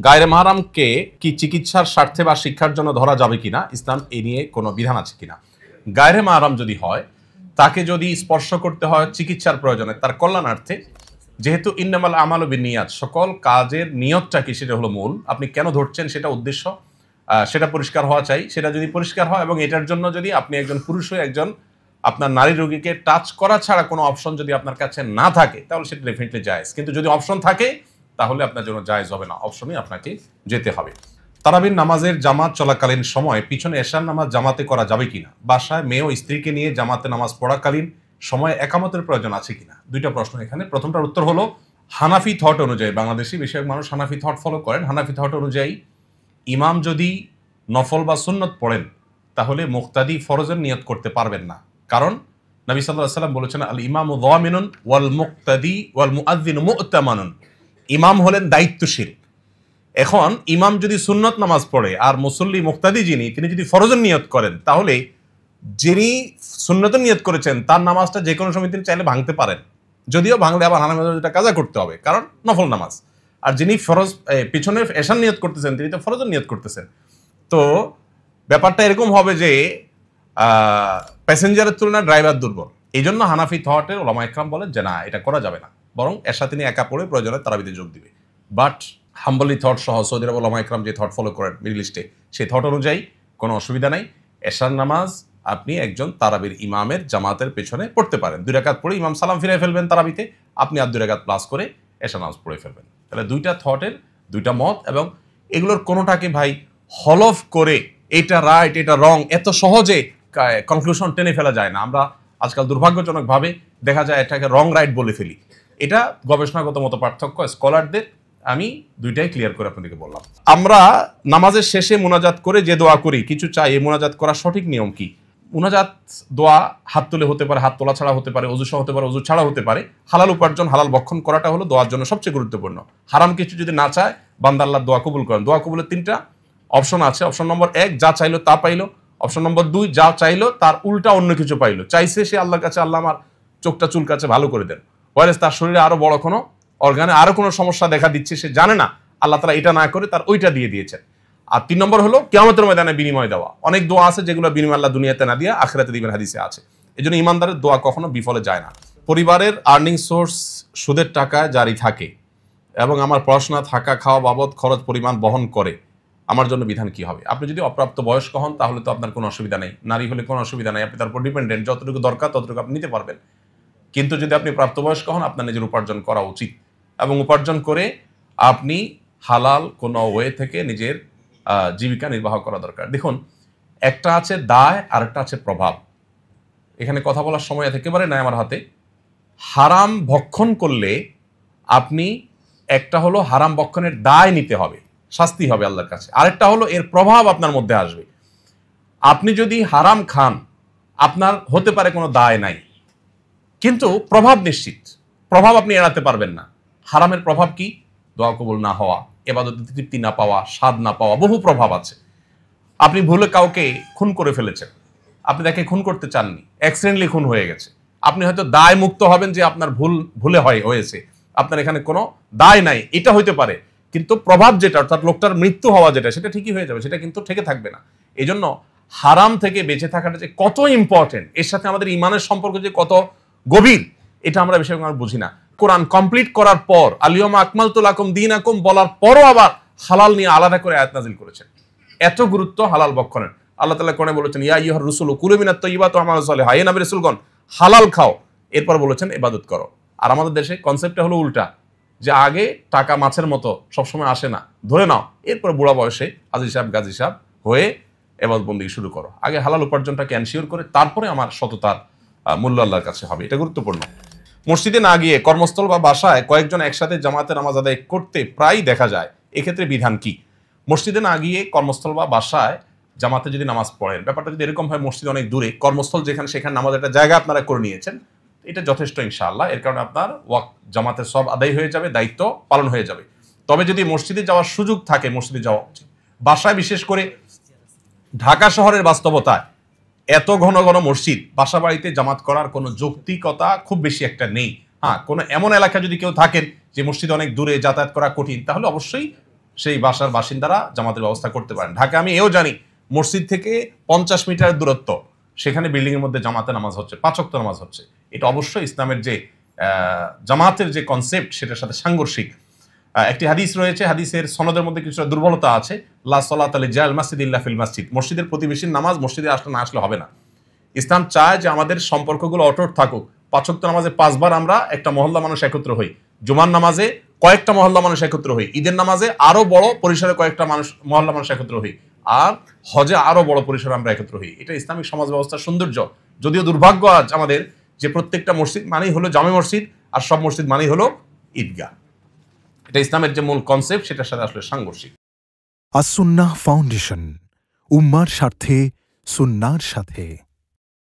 গায়রে মাহরামকে কি চিকিৎসার স্বার্থে বা শিক্ষার জন্য ধরা যাবে কিনা, ইসলাম এ নিয়ে কোনো বিধান আছে কিনা? গায়রে মাহরাম যদি হয়, তাকে যদি স্পর্শ করতে হয় চিকিৎসার প্রয়োজনে, তার কল্যাণার্থে, যেহেতু ইন্নামাল আমালু বিন্নিয়াত, সকল কাজের নিয়তটা কি সেটা হলো মূল। আপনি কেন ধরছেন সেটা উদ্দেশ্য, সেটা পরিষ্কার হওয়া চাই। সেটা যদি পরিষ্কার হয় এবং এটার জন্য যদি আপনি একজন পুরুষ হয়ে একজন আপনার নারী রোগীকে টাচ করা ছাড়া কোনো অপশন যদি আপনার কাছে না থাকে, তাহলে সেটা ডেফিনেটলি জায়েজ। কিন্তু যদি অপশন থাকে তাহলে আপনার জন্য জায়েজ হবে না, অপশনই আপনাকে যেতে হবে। তারাবির নামাজের জামাত চলাকালীন সময় পিছনে এশার নামাজ জামাতে করা যাবে কিনা? বাসায় মেয়ে ও স্ত্রীকে নিয়ে জামাতে নামাজ পড়াকালীন সময় একামতের প্রয়োজন আছে কিনা? দুইটা প্রশ্ন এখানে। প্রথমটার উত্তর হলো, হানাফি থট অনুযায়ী, বাংলাদেশি বেশিরভাগ মানুষ হানাফি থট ফলো করেন। হানাফি থট অনুযায়ী ইমাম যদি নফল বা সুন্নত পড়েন, তাহলে মুক্তাদি ফরজের নিয়ত করতে পারবেন না। কারণ নবী সাল্লাল্লাহু আলাইহি ওয়াসাল্লাম বলেছেন, আল ইমামু যামিনুন ওয়াল মুক্তাদি ওয়াল মুআযযিনু মু'তামানুন। ইমাম হলেন দায়িত্বশীল। এখন ইমাম যদি সুন্নত নামাজ পড়ে আর মুসল্লি মুক্তাদি যিনি, তিনি যদি ফরজের নিয়ত করেন, তাহলে যিনি সুন্নতের নিয়ত করেছেন তার নামাজটা যে কোনো সময় তিনি চাইলে ভাঙতে পারেন। যদিও ভাঙলে আবার হানাফি মাযহাবে কাজা করতে হবে, কারণ নফল নামাজ। আর যিনি ফরজ পিছনে এশার নিয়ত করতেছেন, তিনি তো ফরজের নিয়ত করতেছেন। তো ব্যাপারটা এরকম হবে যে প্যাসেঞ্জারের তুলনায় ড্রাইভার দুর্বল। এই জন্য হানাফি থটের ওলামা ইকরাম বলেন যে না, এটা করা যাবে না, বরং এশা তিনি একা পড়ে প্রয়োজনে তারাবিতে যোগ দিবে। বাট হাম্বলি থট সহ সৌদি আরব ওলামা ইকরাম যে থট ফলো করেন মিডল ইস্টে, সেই থট অনুযায়ী কোনো অসুবিধা নাই। এশার নামাজ আপনি একজন তারাবির ইমামের জামাতের পেছনে পড়তে পারেন। 2 রাকাত পড়ে ইমাম সালাম ফিরে ফেলবেন তারাবিতে, আপনি আর 2 রাকাত প্লাস করে এশার নামাজ পড়ে ফেলবেন। তাহলে দুইটা থটের দুইটা মত, এবং এগুলোর কোনোটাকে ভাই হলফ করে এটা রাইট এটা রং এত সহজে কনক্লুশন টেনে ফেলা যায় না। আমরা আজকাল দুর্ভাগ্যজনকভাবে দেখা যায় এটাকে রং রাইট বলে ফেলি। এটা গবেষণাগত মত পার্থক্য স্কলারদের, আমি দুইটাই ক্লিয়ার করে আপনাদেরকে বললাম। আমরা নামাজের শেষে মোনাজাত করে যে দোয়া করি, কিছু চাই, এই মোনাজাত করার সঠিক নিয়ম কি? মোনাজাত দোয়া হাত তুলে হতে পারে, হাত তোলা ছাড়া হতে পারে, অজু সহ হতে পারে, অজু ছাড়া হতে পারে। হালাল উপার্জন হালাল ভক্ষণ করাটা হলো দোয়ার জন্য সবচেয়ে গুরুত্বপূর্ণ। হারাম কিছু যদি না চায়, বান্দা আল্লাহ দোয়া কবুল করেন। দোয়া কবুলের 3টা অপশন আছে। অপশন নম্বর 1, যা চাইলো তা পাইলো। অপশন নম্বর 2, যা চাইলো তার উল্টা অন্য কিছু পাইলো। চাইছে সে আল্লাহর কাছে, আল্লাহ আমার চোখটা চুলকাচ্ছে ভালো করে দেন, ওয়ারেস তার শরীরে আরো বড় কোনো অর্গানে আরো কোনো সমস্যা দেখা দিচ্ছে, সে জানে না, আল্লাহ তাআলা এটা না করে তার ওইটা দিয়ে দিয়েছেন। আর 3 নম্বর হলো কিয়ামতের ময়দানে বিনিময় দেওয়া। অনেক দোয়া আছে যেগুলো বিনিময় আল্লাহ দুনিয়াতে না দিয়ে আখিরাতে দিবেন, হাদিসে আছে। এই জন্য ইমানদারের দোয়া কখনো বিফলে যায় না। পরিবারের আর্নিং সোর্স সুদের টাকায় জারি থাকে এবং আমার পড়াশোনা থাকা খাওয়া বাবদ খরচ পরিমাণ বহন করে, আমার জন্য বিধান কি হবে? আপনি যদি অপ্রাপ্ত বয়স্ক হন তাহলে তো আপনার কোনো অসুবিধা নেই, নারী হলে কোনো অসুবিধা নেই, আপনি তার উপর ডিপেন্ডেন্ট, যতটুকু দরকার ততটুকু আপনি নিতে পারবেন। কিন্তু যদি আপনি প্রাপ্তবয়স্ক হন, আপনার নিজের উপার্জন করা উচিত, এবং উপার্জন করে আপনি হালাল কোনো ওয়ে থেকে নিজের জীবিকা নির্বাহ করা দরকার। দেখুন, একটা আছে দায় আর একটা আছে প্রভাব। এখানে কথা বলার সময় একেবারে নাই আমার হাতে। হারাম ভক্ষণ করলে আপনি, একটা হলো হারাম ভক্ষণের দায় নিতে হবে, শাস্তি হবে আল্লাহর কাছে, আরেকটা হলো এর প্রভাব আপনার মধ্যে আসবে। আপনি যদি হারাম খান, আপনার হতে পারে কোনো দায় নাই, কিন্তু প্রভাব নিশ্চিত, প্রভাব আপনি এড়াতে পারবেন না। হারামের প্রভাব কি? দোয়া কবুল না হওয়া, ইবাদতে তৃপ্তি না পাওয়া, স্বাদ না পাওয়া, বহু প্রভাব আছে। আপনি ভুলে কাউকে খুন করে ফেলেছেন, আপনি তাকে খুন করতে চাননি, অ্যাক্সিডেন্টলি খুন হয়ে গেছে, আপনি হয়তো দায় মুক্ত হবেন যে আপনার ভুলে হয়েছে, আপনার এখানে কোনো দায় নাই, এটা হইতে পারে। কিন্তু প্রভাব যেটা, অর্থাৎ লোকটার মৃত্যু হওয়া যেটা, সেটা ঠিকই হয়ে যাবে, সেটা কিন্তু থেকে থাকবে না। এই জন্য হারাম থেকে বেঁচে থাকাটা যে কত ইম্পর্টেন্ট, এর সাথে আমাদের ইমানের সম্পর্ক যে কত গভীর, এটা আমরা বেশিরভাগ আমরা বুঝি না। কোরআন কমপ্লিট করার পর, আলিয়াউমা আকমালতু লাকুম দীনাকুম বলার পরও আবার হালাল নিয়ে আলাদা করে আয়াত নাযিল করেছেন। এত গুরুত্ব হালাল ভক্ষণের। আল্লাহ তাআলা কোরআনে বলেছেন, ইয়া আইয়ুহার রাসূলু কুলু মিনাত তাইয়্যিবাতি ওয়া আমালু সালিহা, হে নবী রাসূলগণ হালাল খাও, এরপর বলেছেন ইবাদত করো। আর আমাদের দেশে কনসেপ্টটা হলো উল্টা, যে আগে টাকা মাছের মতো সবসময় আসে না, ধরে নাও, এরপর বুড়া বয়সে হাজী সাহেব গাজী সাহেব হয়ে ইবাদত বন্দেগী শুরু করো। আগে হালাল উপার্জনটাকে এনশিওর করে তারপরে আমার সততার মূল্য আল্লাহর কাছে হবে, এটা গুরুত্বপূর্ণ। মসজিদে না গিয়ে কর্মস্থল বা বাসায় কয়েকজন একসাথে জামাতে নামাজ আদায় করতে প্রায় দেখা যায়, এক্ষেত্রে বিধান কি? মসজিদে না গিয়ে কর্মস্থল বা বাসায় জামাতে যদি নামাজ পড়েন, ব্যাপারটা যদি এরকম হয় মসজিদ অনেক দূরে, কর্মস্থল যেখানে সেখানে নামাজ একটা জায়গা আপনারা করে নিয়েছেন, এটা যথেষ্ট ইনশাআল্লাহ। এর কারণে আপনার জামাতের সব আদায় হয়ে যাবে, দায়িত্ব পালন হয়ে যাবে। তবে যদি মসজিদে যাওয়ার সুযোগ থাকে, মসজিদে যাওয়া উচিত। বাসায়, বিশেষ করে ঢাকা শহরের বাস্তবতায় এত ঘন ঘন মসজিদ, বাসা বাড়িতে জামাত করার কোনো যৌক্তিকতা খুব বেশি একটা নেই। হ্যাঁ, কোনো এমন এলাকা যদি কেউ থাকেন যে মসজিদ অনেক দূরে, যাতায়াত করা কঠিন, তাহলে অবশ্যই সেই বাসার বাসিন্দারা জামাতের ব্যবস্থা করতে পারেন। ঢাকা আমি এও জানি মসজিদ থেকে 50 মিটার দূরত্ব, সেখানে বিল্ডিং এর মধ্যে জামাতে নামাজ হচ্ছে, 5 ওয়াক্ত নামাজ হচ্ছে। এটা অবশ্যই ইসলামের যে জামাতের যে কনসেপ্ট সেটার সাথে সাংঘর্ষিক। একটি হাদিস রয়েছে, হাদিসের সনদের মধ্যে কিছুটা দুর্বলতা আছে, লা সালাত লিজাল মাসজিদ ইল্লা ফিল মসজিদ, মসজিদের প্রতিবেশীর নামাজ মসজিদে আসলে না আসলে হবে না। ইসলাম চায় যে আমাদের সম্পর্কগুলো অটুট থাকুক। 5 ওয়াক্ত নামাজে 5 বার আমরা একটা মহল্লা মানুষ একত্র হই, জুমার নামাজে কয়েকটা মহল্লা মানুষ একত্র হই, ঈদের নামাজে আরো বড় পরিসরে কয়েকটা মহল্লা মানুষ একত্র হই, আর হজে আরো বড় পরিসরে আমরা একত্র হই। এটা ইসলামিক সমাজ ব্যবস্থার সৌন্দর্য। যদিও দুর্ভাগ্য আজ আমাদের যে প্রত্যেকটা মসজিদ মানেই হলো জামে মসজিদ, আর সব মসজিদ মানেই হলো ঈদগাহ। এটা ইসলামের যে মূল কনসেপ্ট সেটার সাথে আসলে সাংঘর্ষিক। আস-সুন্নাহ ফাউন্ডেশন, উম্মার স্বার্থে সুন্নাহর সাথে।